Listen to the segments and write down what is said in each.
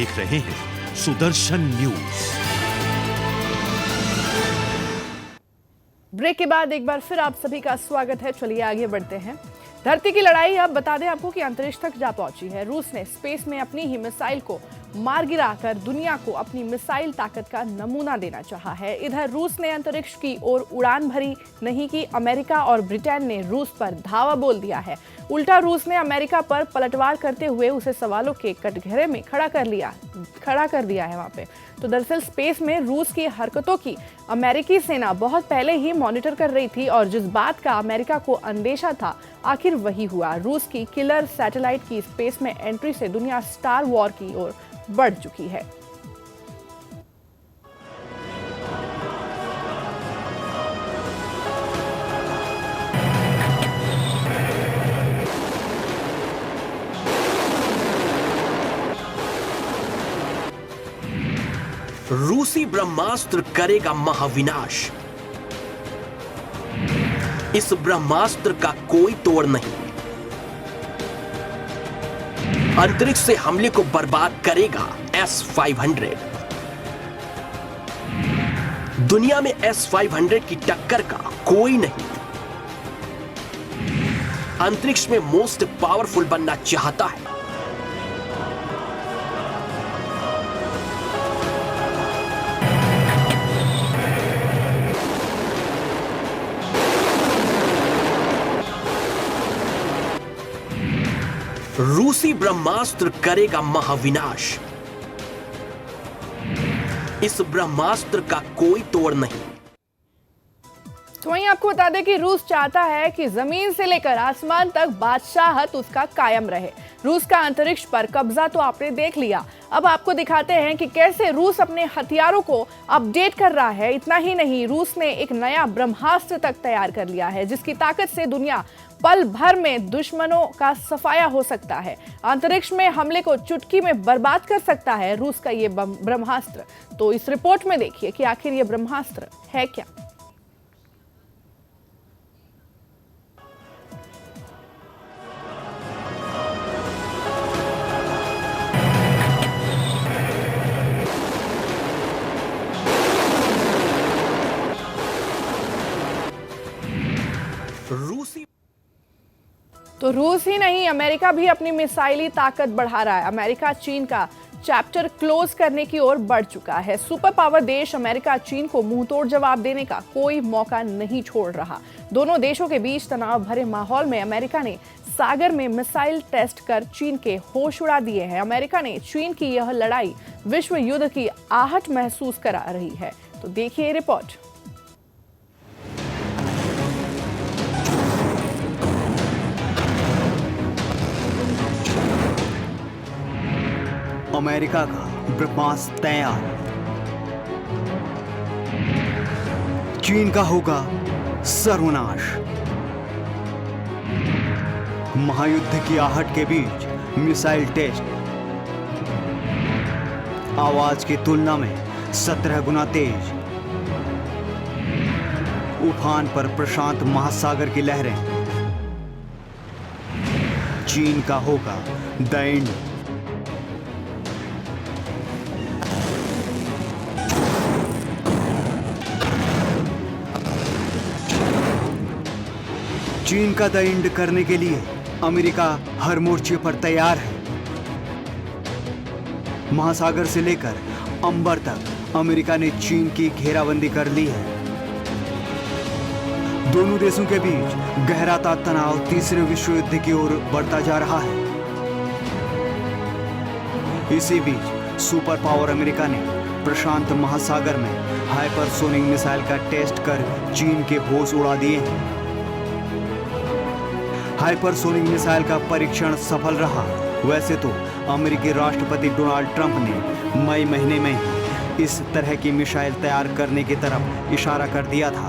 देख रहे हैं सुदर्शन न्यूज। ब्रेक के बाद एक बार फिर आप सभी का स्वागत है। चलिए आगे बढ़ते हैं। धरती की लड़ाई अब बता दें आपको कि अंतरिक्ष तक जा पहुंची है। रूस ने स्पेस में अपनी ही मिसाइल को मार गिराकर दुनिया को अपनी मिसाइल ताकत का नमूना देना चाहा है। इधर रूस ने अंतरिक्ष की ओर उड़ान भरी नहीं की अमेरिका और ब्रिटेन ने रूस पर धावा बोल दिया है। उल्टा रूस ने अमेरिका पर पलटवार करते हुए उसे सवालों के कटघरे में खड़ा कर दिया है वहां पे। तो दरअसल स्पेस में रूस की हरकतों की अमेरिकी सेना बहुत पहले ही मॉनिटर कर रही थी और जिस बात का अमेरिका को अंदेशा था आखिर वही हुआ। रूस की किलर सैटेलाइट की स्पेस में एंट्री से दुनिया स्टार वॉर की ओर बढ़ चुकी है। रूसी ब्रह्मास्त्र करेगा महाविनाश। इस ब्रह्मास्त्र का कोई तोड़ नहीं। अंतरिक्ष से हमले को बर्बाद करेगा S-500। दुनिया में S-500 की टक्कर का कोई नहीं। अंतरिक्ष में मोस्ट पावरफुल बनना चाहता है। रूसी ब्रह्मास्त्र करेगा महाविनाश। इस ब्रह्मास्त्र का कोई तोड़ नहीं। तो वहीं आपको बता दें कि रूस चाहता है कि जमीन से लेकर आसमान तक बादशाहत उसका कायम रहे। रूस का अंतरिक्ष पर कब्जा तो आपने देख लिया, अब आपको दिखाते हैं कि कैसे रूस अपने हथियारों को अपडेट कर रहा है। इतना ही नहीं, रूस ने एक नया ब्रह्मास्त्र तक तैयार कर लिया है जिसकी ताकत से दुनिया पल भर में दुश्मनों का सफाया हो सकता है। अंतरिक्ष में हमले को चुटकी में बर्बाद कर सकता है रूस का ये ब्रह्मास्त्र। तो इस रिपोर्ट में देखिए कि आखिर ये ब्रह्मास्त्र है क्या। रूसी तो रूस ही नहीं, अमेरिका भी अपनी मिसाइली ताकत बढ़ा रहा है। अमेरिका चीन का चैप्टर क्लोज करने की ओर बढ़ चुका है। सुपर पावर देश अमेरिका चीन को मुंहतोड़ जवाब देने का कोई मौका नहीं छोड़ रहा। दोनों देशों के बीच तनाव भरे माहौल में अमेरिका ने सागर में मिसाइल टेस्ट कर चीन के होश उड़ा दिए हैं। अमेरिका ने चीन की यह लड़ाई विश्व युद्ध की आहट महसूस करा रही है। तो देखिए रिपोर्ट। अमेरिका का ब्रह्मास्त्र तैयार। चीन का होगा सर्वनाश। महायुद्ध की आहट के बीच मिसाइल टेस्ट आवाज की तुलना में 17 गुना तेज। उफान पर प्रशांत महासागर की लहरें। चीन का होगा द एंड। चीन का द एंड करने के लिए अमेरिका हर मोर्चे पर तैयार है। महासागर से लेकर अंबर तक अमेरिका ने चीन की घेराबंदी कर ली है। दोनों देशों के बीच गहराता तनाव तीसरे विश्व युद्ध की ओर बढ़ता जा रहा है। इसी बीच सुपर पावर अमेरिका ने प्रशांत महासागर में हाइपरसोनिक मिसाइल का टेस्ट कर चीन के होश उड़ा दिए हैं। हाइपरसोनिक मिसाइल का परीक्षण सफल रहा। वैसे तो अमेरिकी राष्ट्रपति डोनाल्ड ट्रंप ने मई महीने में ही इस तरह की मिसाइल तैयार करने की तरफ इशारा कर दिया था।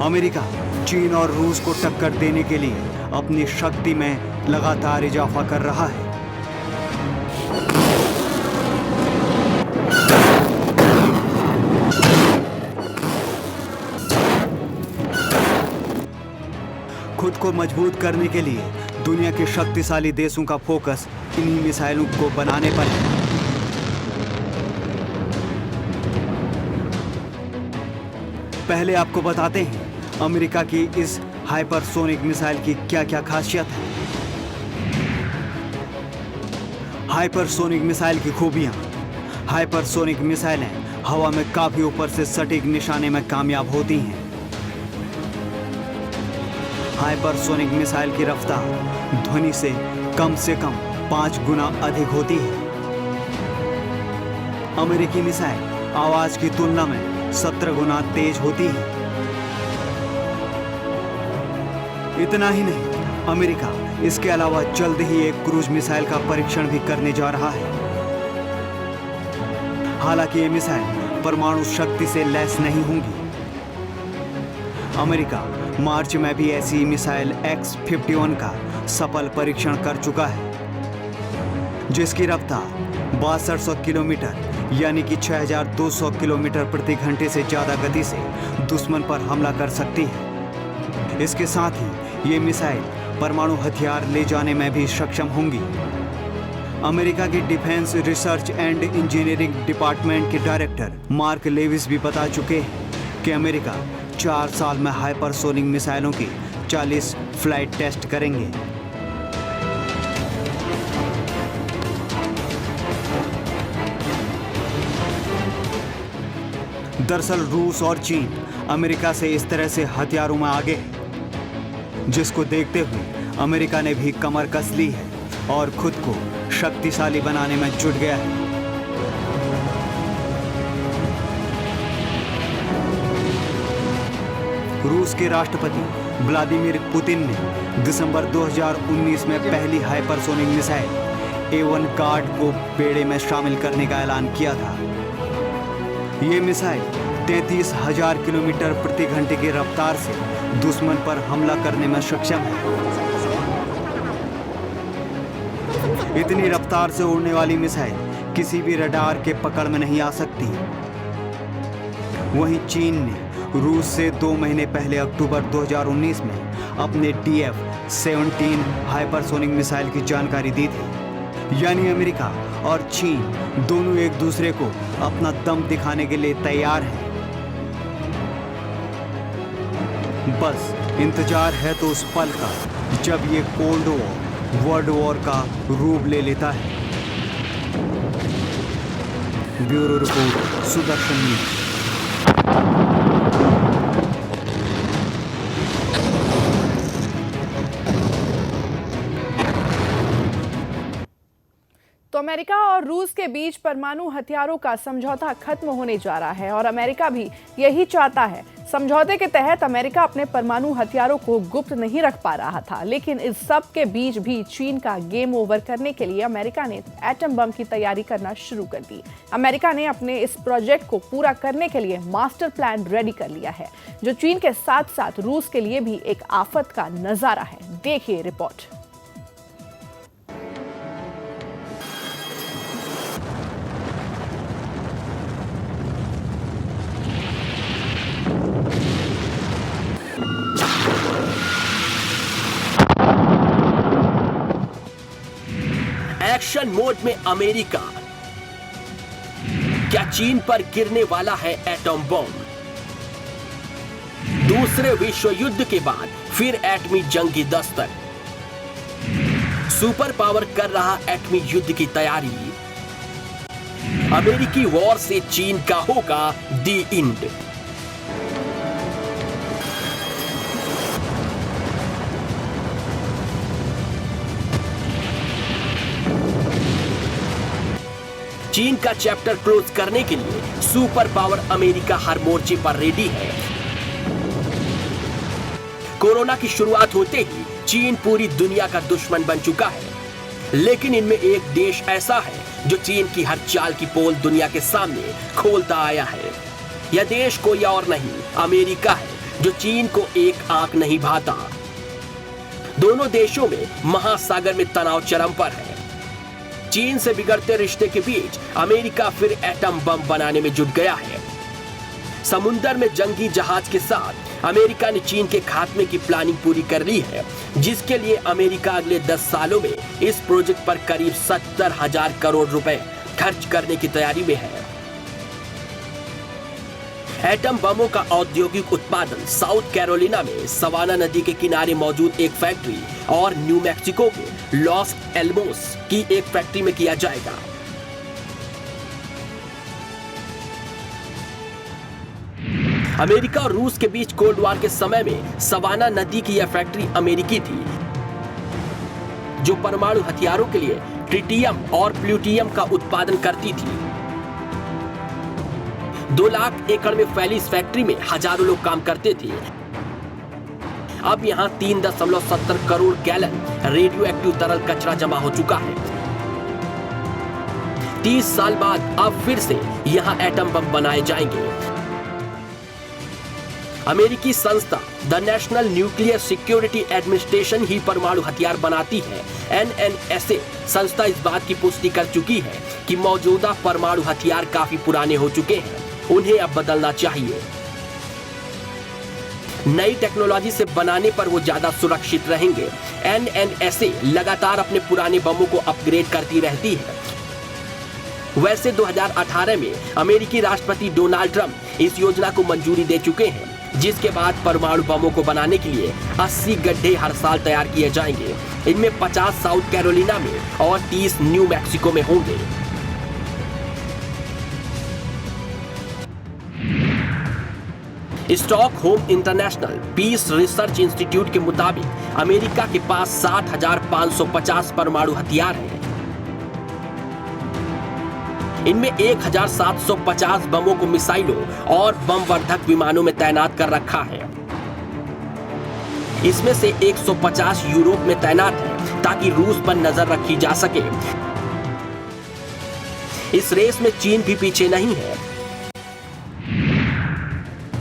अमेरिका चीन और रूस को टक्कर देने के लिए अपनी शक्ति में लगातार इजाफा कर रहा है। खुद को मजबूत करने के लिए दुनिया के शक्तिशाली देशों का फोकस इन्हीं मिसाइलों को बनाने पर है। पहले आपको बताते हैं अमेरिका की इस हाइपरसोनिक मिसाइल की क्या-क्या खासियत है। हाइपरसोनिक मिसाइल की खूबियां। हाइपरसोनिक मिसाइलें हवा में काफी ऊपर से सटीक निशाने में कामयाब होती हैं। हाइपरसोनिक मिसाइल की रफ्तार ध्वनि से कम 5 गुना अधिक होती है। अमेरिकी मिसाइल आवाज की तुलना में 17 गुना तेज होती है। इतना ही नहीं, अमेरिका इसके अलावा जल्द ही एक क्रूज मिसाइल का परीक्षण भी करने जा रहा है। हालांकि ये मिसाइल परमाणु शक्ति से लैस नहीं होंगी। अमेरिका मार्च में भी ऐसी मिसाइल X-51 का सफल परीक्षण कर चुका है, जिसकी रफ्तार 6200 किलोमीटर यानी कि 6200 किलोमीटर प्रति घंटे से ज्यादा गति से दुश्मन पर हमला कर सकती है। इसके साथ ही ये मिसाइल परमाणु हथियार ले जाने में भी सक्षम होंगी। अमेरिका के defence research and engineering department के डायरेक्टर मार्क लेविस भी बता चुके हैं कि अमेरिका 4 साल में हाइपरसोनिक मिसाइलों की 40 फ्लाइट टेस्ट करेंगे। दरअसल रूस और चीन अमेरिका से इस तरह से हथियारों में आगे है, जिसको देखते हुए अमेरिका ने भी कमर कस ली है और खुद को शक्तिशाली बनाने में जुट गया है। रूस के राष्ट्रपति व्लादिमीर पुतिन ने दिसंबर 2019 में पहली हाइपरसोनिक मिसाइल A1 गार्ड को बेड़े में शामिल करने का ऐलान किया था। ये मिसाइल 33,000 किलोमीटर प्रति घंटे की रफ्तार से दुश्मन पर हमला करने में सक्षम है। इतनी रफ्तार से उड़ने वाली मिसाइल किसी भी रडार के पकड़ में नहीं आ सकती। वहीं चीन ने रूस से 2 महीने पहले अक्टूबर 2019 में अपने DF-17 हाइपरसोनिक मिसाइल की जानकारी दी थी। यानी अमेरिका और चीन दोनों एक दूसरे को अपना दम दिखाने के लिए तैयार हैं। बस इंतजार है तो उस पल का जब ये कोल्ड वॉर वर्ल्ड वॉर का रूप ले लेता है। Bureau report, Sudarshan news. तो अमेरिका और रूस के बीच परमाणु हथियारों का समझौता खत्म होने जा रहा है और अमेरिका भी यही चाहता है। समझौते के तहत अमेरिका अपने परमाणु हथियारों को गुप्त नहीं रख पा रहा था, लेकिन इस सब के बीच भी चीन का गेम ओवर करने के लिए अमेरिका ने एटम बम की तैयारी करना शुरू कर दी। अमेरिका ने अपने इस प्रोजेक्ट को पूरा करने के लिए मास्टर प्लान रेडी कर लिया है, जो चीन के साथ साथ रूस के लिए भी एक आफत का नजारा है। देखिए रिपोर्ट। एक्शन मोड में अमेरिका। क्या चीन पर गिरने वाला है एटम बम? दूसरे विश्व युद्ध के बाद फिर एटमी जंग की दस्तक। सुपर पावर कर रहा एटमी युद्ध की तैयारी। अमेरिकी वॉर से चीन का होगा दी इंड। चीन का चैप्टर क्लोज करने के लिए सुपर पावर अमेरिका हर मोर्चे पर रेडी है। कोरोना की शुरुआत होते ही चीन पूरी दुनिया का दुश्मन बन चुका है, लेकिन इनमें एक देश ऐसा है जो चीन की हर चाल की पोल दुनिया के सामने खोलता आया है। यह देश कोई और नहीं, अमेरिका है, जो चीन को एक आंख नहीं भाता। दोनों देशों में महासागर में तनाव चरम पर है। चीन से बिगड़ते रिश्ते के बीच अमेरिका फिर एटम बम बनाने में जुट गया है। समुंदर में जंगी जहाज के साथ अमेरिका ने चीन के खात्मे की प्लानिंग पूरी कर ली है, जिसके लिए अमेरिका अगले 10 सालों में इस प्रोजेक्ट पर करीब 70,000 करोड़ रुपए खर्च करने की तैयारी में है। एटम बमों का औद्योगिक उत्पादन साउथ कैरोलिना में सवाना नदी के किनारे मौजूद एक फैक्ट्री और न्यू मैक्सिको के लॉस एल्मोस की एक फैक्ट्री में किया जाएगा। अमेरिका और रूस के बीच कोल्ड वॉर के समय में सवाना नदी की यह फैक्ट्री अमेरिकी थी, जो परमाणु हथियारों के लिए ट्रिटियम और प्लूटियम का उत्पादन करती थी। 2 लाख एकड़ में फैली इस फैक्ट्री में हजारों लोग काम करते थे। अब यहां 3.70 करोड़ गैलन रेडियो एक्टिव तरल कचरा जमा हो चुका है। 30 साल बाद अब फिर से यहां एटम बम बनाए जाएंगे। अमेरिकी संस्था the National Nuclear Security Administration ही परमाणु हथियार बनाती है। NNSA संस्था इस बात की पुष्टि कर चुकी है कि मौजूदा परमाणु हथियार काफी पुराने हो चुके हैं, उन्हें अब बदलना चाहिए। नई टेक्नोलॉजी से बनाने पर वो ज्यादा सुरक्षित रहेंगे। NNSA लगातार अपने पुराने बमों को अपग्रेड करती रहती है। वैसे 2018 में अमेरिकी राष्ट्रपति डोनाल्ड ट्रंप इस योजना को मंजूरी दे चुके हैं, जिसके बाद परमाणु बमों को बनाने के लिए 80 गड्ढे हर साल तैयार किए जाएंगे। इनमें 50 साउथ कैरोलिना में और 30 न्यू मैक्सिको में होंगे। Stockholm International Peace Research Institute के मुताबिक अमेरिका के पास 60,550 परमाणु हथियार हैं। इनमें 1,750 बमों को मिसाइलों और बम वर्धक विमानों में तैनात कर रखा है। इसमें से 150 यूरोप में तैनात है ताकि रूस पर नजर रखी जा सके। इस रेस में चीन भी पीछे नहीं है।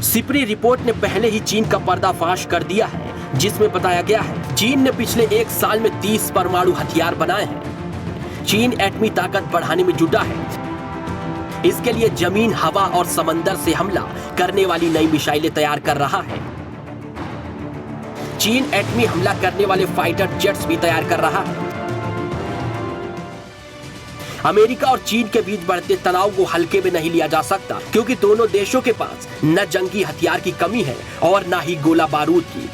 सिपरी रिपोर्ट ने पहले ही चीन का पर्दाफाश कर दिया है, जिसमें बताया गया है चीन ने पिछले 1 साल में 30 परमाणु हथियार बनाए हैं। चीन एटमी ताकत बढ़ाने में जुटा है। इसके लिए जमीन, हवा और समंदर से हमला करने वाली नई मिसाइलें तैयार कर रहा है। चीन एटमी हमला करने वाले फाइटर जेट्स भी तैयार कर रहा है। अमेरिका और चीन के बीच बढ़ते तनाव को हल्के में नहीं लिया जा सकता, क्योंकि दोनों देशों के पास न जंगी हथियार की कमी है और न ही गोला बारूद की।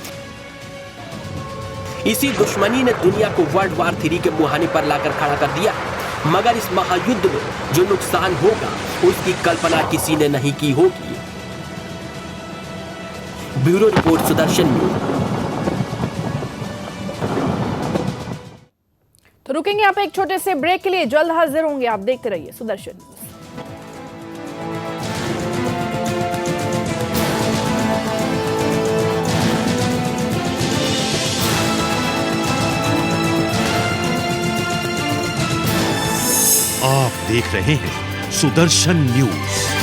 इसी दुश्मनी ने दुनिया को वर्ल्ड वॉर 3 के मुहाने पर लाकर खड़ा कर दिया है, मगर इस महायुद्ध में जो नुकसान होगा उसकी कल्पना किसी ने नहीं की होगी। Bureau report, Sudarshan news. तो रुकेंगे यहाँ पे एक छोटे से ब्रेक के लिए, जल्द हाजिर होंगे। आप देखते रहिए सुदर्शन न्यूज। आप देख रहे हैं सुदर्शन न्यूज।